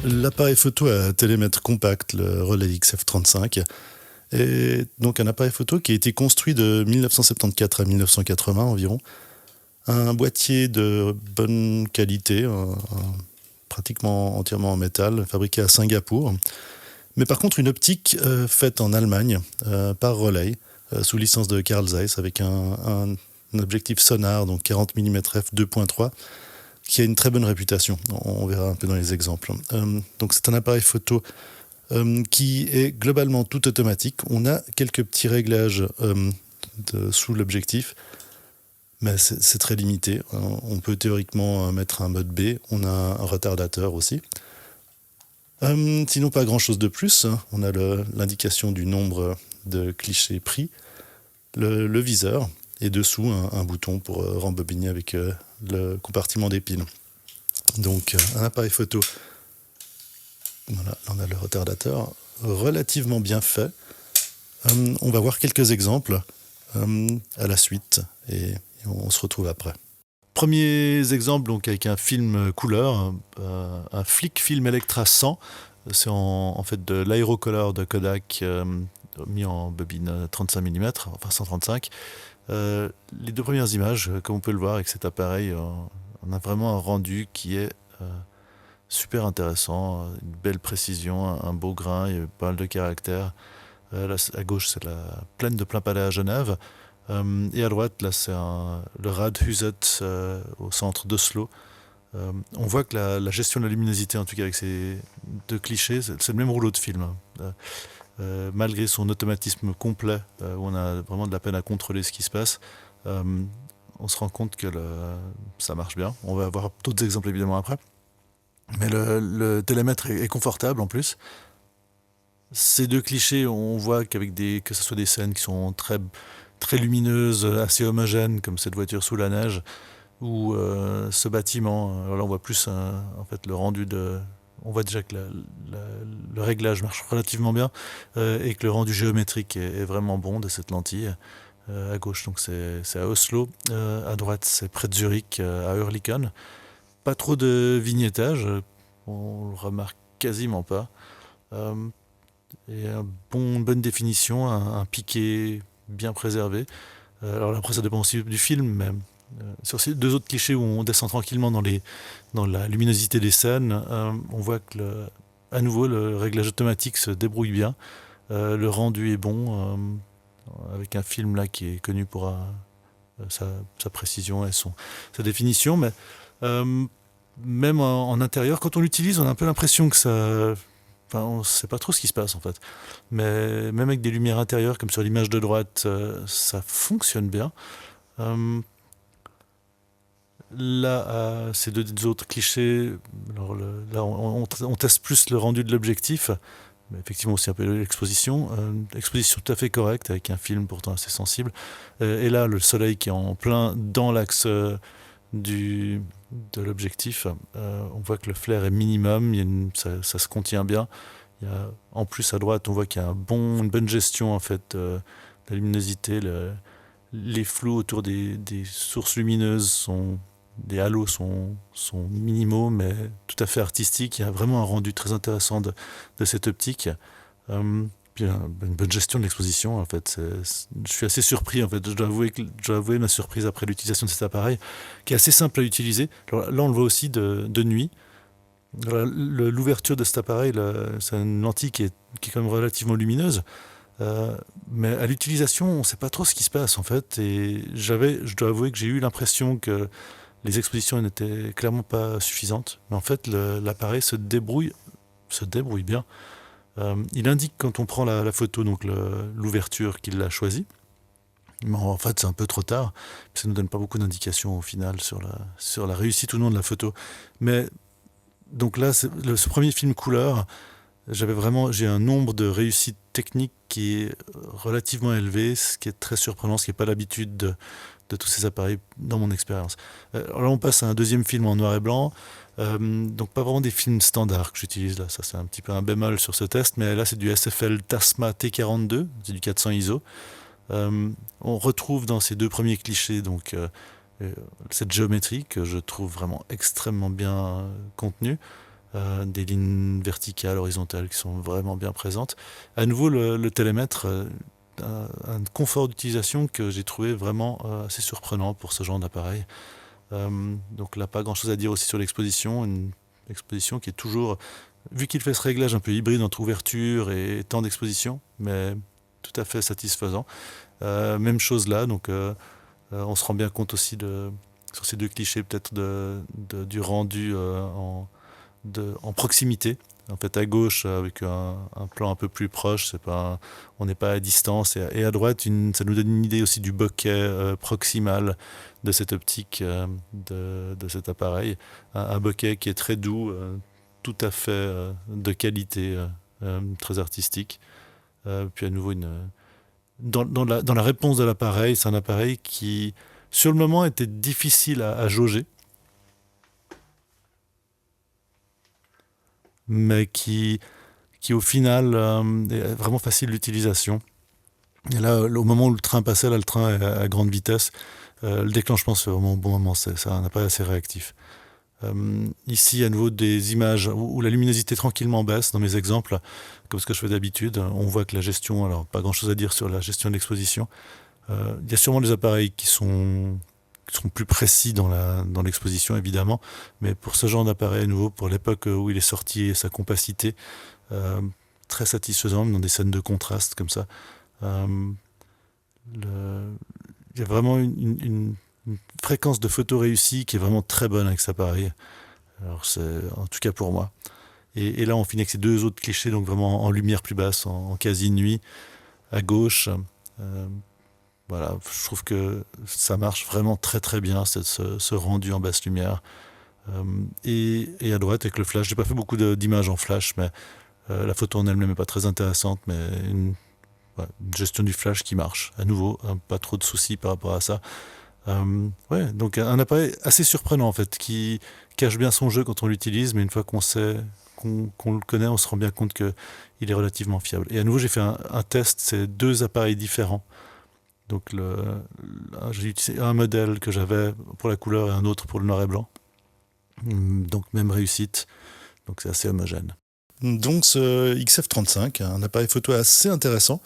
L'appareil photo à télémètre compact, le Rolleix F35, est donc un appareil photo qui a été construit de 1974 à 1980 environ. Un boîtier de bonne qualité, pratiquement entièrement en métal, fabriqué à Singapour. Mais par contre, une optique faite en Allemagne par Rolleix, sous licence de Carl Zeiss, avec un objectif sonar, donc 40 mm f 2.3, qui a une très bonne réputation. On verra un peu dans les exemples. Donc c'est un appareil photo qui est globalement tout automatique. On a quelques petits réglages sous l'objectif, mais c'est très limité. On peut théoriquement mettre un mode B. On a un retardateur aussi. Sinon, pas grand-chose de plus. On a l'indication du nombre de clichés pris, le viseur, et dessous un bouton pour rembobiner avec le compartiment des piles. Donc un appareil photo, voilà, on a le retardateur, relativement bien fait. On va voir quelques exemples à la suite et on se retrouve après. Premiers exemples donc avec un film couleur, un Flick Film Electra 100. C'est en fait de l'aérocolor de Kodak mis en bobine 35 mm, enfin 135. Les deux premières images, comme on peut le voir avec cet appareil, on a vraiment un rendu qui est super intéressant, une belle précision, un beau grain, il y a pas mal de caractères. Là, à gauche, c'est la plaine de Plain Palais à Genève. Et à droite, là, c'est le Radhuset au centre d'Oslo. On voit que la gestion de la luminosité, en tout cas avec ces deux clichés, c'est le même rouleau de film. Malgré son automatisme complet, où on a vraiment de la peine à contrôler ce qui se passe, on se rend compte que ça marche bien. On va avoir d'autres exemples évidemment après. Mais le télémètre est confortable en plus. Ces deux clichés, on voit que ce soit des scènes qui sont très, très lumineuses, assez homogènes, comme cette voiture sous la neige, ou ce bâtiment. Alors là, on voit plus en fait, le rendu de... On voit déjà que le réglage marche relativement bien et que le rendu géométrique est vraiment bon de cette lentille. À gauche, donc c'est à Oslo. À droite, c'est près de Zurich, à Oerlikon. Pas trop de vignettage, on le remarque quasiment pas. Et une bonne définition, un piqué bien préservé. Alors là, après, ça dépend aussi du film, mais sur ces deux autres clichés où on descend tranquillement dans la luminosité des scènes, on voit que à nouveau le réglage automatique se débrouille bien. Le rendu est bon, avec un film là qui est connu pour sa précision et sa définition, mais même en intérieur, quand on l'utilise, on a un peu l'impression que ça... Enfin, on ne sait pas trop ce qui se passe en fait. Mais même avec des lumières intérieures, comme sur l'image de droite, ça fonctionne bien. Là, ces deux autres clichés, alors là, on teste plus le rendu de l'objectif, mais effectivement aussi un peu l'exposition. Exposition tout à fait correcte, avec un film pourtant assez sensible. Et là, le soleil qui est en plein dans l'axe de l'objectif, on voit que le flair est minimum, ça se contient bien. En plus, à droite, on voit qu'il y a une bonne gestion en fait, de la luminosité. Les flous autour des sources lumineuses des halos sont minimaux, mais tout à fait artistiques. Il y a vraiment un rendu très intéressant de cette optique. Puis une bonne gestion de l'exposition, en fait. Je suis assez surpris, en fait. Je dois avouer ma surprise après l'utilisation de cet appareil, qui est assez simple à utiliser. Alors, là, on le voit aussi de nuit. L'ouverture de cet appareil, c'est une lentille qui est quand même relativement lumineuse. Mais à l'utilisation, on ne sait pas trop ce qui se passe, en fait. Et je dois avouer que j'ai eu l'impression que les expositions n'étaient clairement pas suffisantes. Mais en fait, l'appareil se débrouille bien. Il indique quand on prend la photo, donc l'ouverture qu'il a choisie. Mais en fait, c'est un peu trop tard. Ça ne nous donne pas beaucoup d'indications au final sur la réussite ou non de la photo. Mais donc là, ce premier film couleur, j'ai un nombre de réussites techniques qui est relativement élevé, ce qui est très surprenant, ce qui n'est pas l'habitude de tous ces appareils dans mon expérience. Alors là, on passe à un deuxième film en noir et blanc. Donc pas vraiment des films standards que j'utilise là, ça c'est un petit peu un bémol sur ce test, mais là c'est du SFL Tasma T42, c'est du 400 ISO. On retrouve dans ces deux premiers clichés donc cette géométrie que je trouve vraiment extrêmement bien contenue. des lignes verticales, horizontales qui sont vraiment bien présentes. À nouveau, le télémètre, un confort d'utilisation que j'ai trouvé vraiment assez surprenant pour ce genre d'appareil. Donc là, pas grand-chose à dire aussi sur l'exposition. Une exposition qui est toujours, vu qu'il fait ce réglage un peu hybride entre ouverture et temps d'exposition, mais tout à fait satisfaisant. Même chose là, donc on se rend bien compte aussi sur ces deux clichés peut-être du rendu en proximité. En fait, à gauche, avec un plan un peu plus proche, on n'est pas à distance. Et à droite, ça nous donne une idée aussi du bokeh proximal de cette optique, de cet appareil. Un bokeh qui est très doux, tout à fait de qualité, très artistique. Puis à nouveau, dans la réponse de l'appareil, c'est un appareil qui, sur le moment, était difficile à jauger, mais qui au final est vraiment facile d'utilisation. Et là, au moment où le train passait, là, le train est à grande vitesse, le déclenchement se fait vraiment au bon moment. C'est un appareil assez réactif. Ici, à nouveau, des images où la luminosité tranquillement baisse dans mes exemples, comme ce que je fais d'habitude. On voit que la gestion, alors pas grand-chose à dire sur la gestion de l'exposition. Il y a sûrement des appareils qui sont plus précis dans l'exposition, évidemment, mais pour ce genre d'appareil, à nouveau, pour l'époque où il est sorti et sa compacité, très satisfaisant, dans des scènes de contraste comme ça. Il y a vraiment une fréquence de photo réussie qui est vraiment très bonne avec cet appareil. Alors c'est en tout cas pour moi. Et là, on finit avec ces deux autres clichés, donc vraiment en lumière plus basse, en quasi nuit, à gauche. Voilà, je trouve que ça marche vraiment très très bien, ce rendu en basse lumière. Et à droite, avec le flash, j'ai pas fait beaucoup d'images en flash, mais la photo en elle-même n'est pas très intéressante, mais une gestion du flash qui marche. À nouveau, pas trop de soucis par rapport à ça. Donc un appareil assez surprenant en fait, qui cache bien son jeu quand on l'utilise, mais une fois qu'on sait, qu'on le connaît, on se rend bien compte qu'il est relativement fiable. Et à nouveau, j'ai fait un test, c'est deux appareils différents. Donc j'ai utilisé un modèle que j'avais pour la couleur et un autre pour le noir et blanc. Donc même réussite, donc c'est assez homogène. Donc ce XF35, un appareil photo assez intéressant.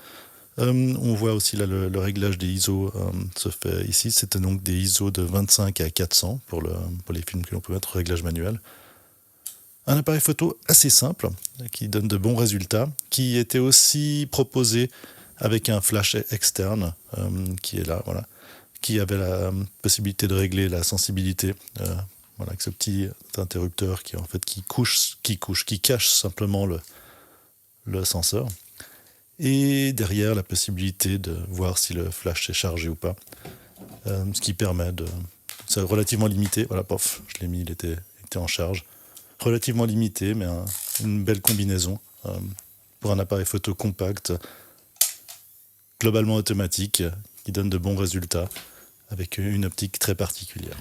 On voit aussi là le réglage des ISO se fait ici. C'était donc des ISO de 25 à 400 pour les films que l'on peut mettre au réglage manuel. Un appareil photo assez simple, qui donne de bons résultats, qui était aussi proposé avec un flash externe qui est là, voilà, qui avait la possibilité de régler la sensibilité, voilà, avec ce petit interrupteur qui cache simplement le senseur. Et derrière, la possibilité de voir si le flash est chargé ou pas, ce qui permet de... C'est relativement limité, voilà, pof, je l'ai mis, il était en charge. Relativement limité, mais une belle combinaison pour un appareil photo compact, globalement automatique, qui donne de bons résultats, avec une optique très particulière.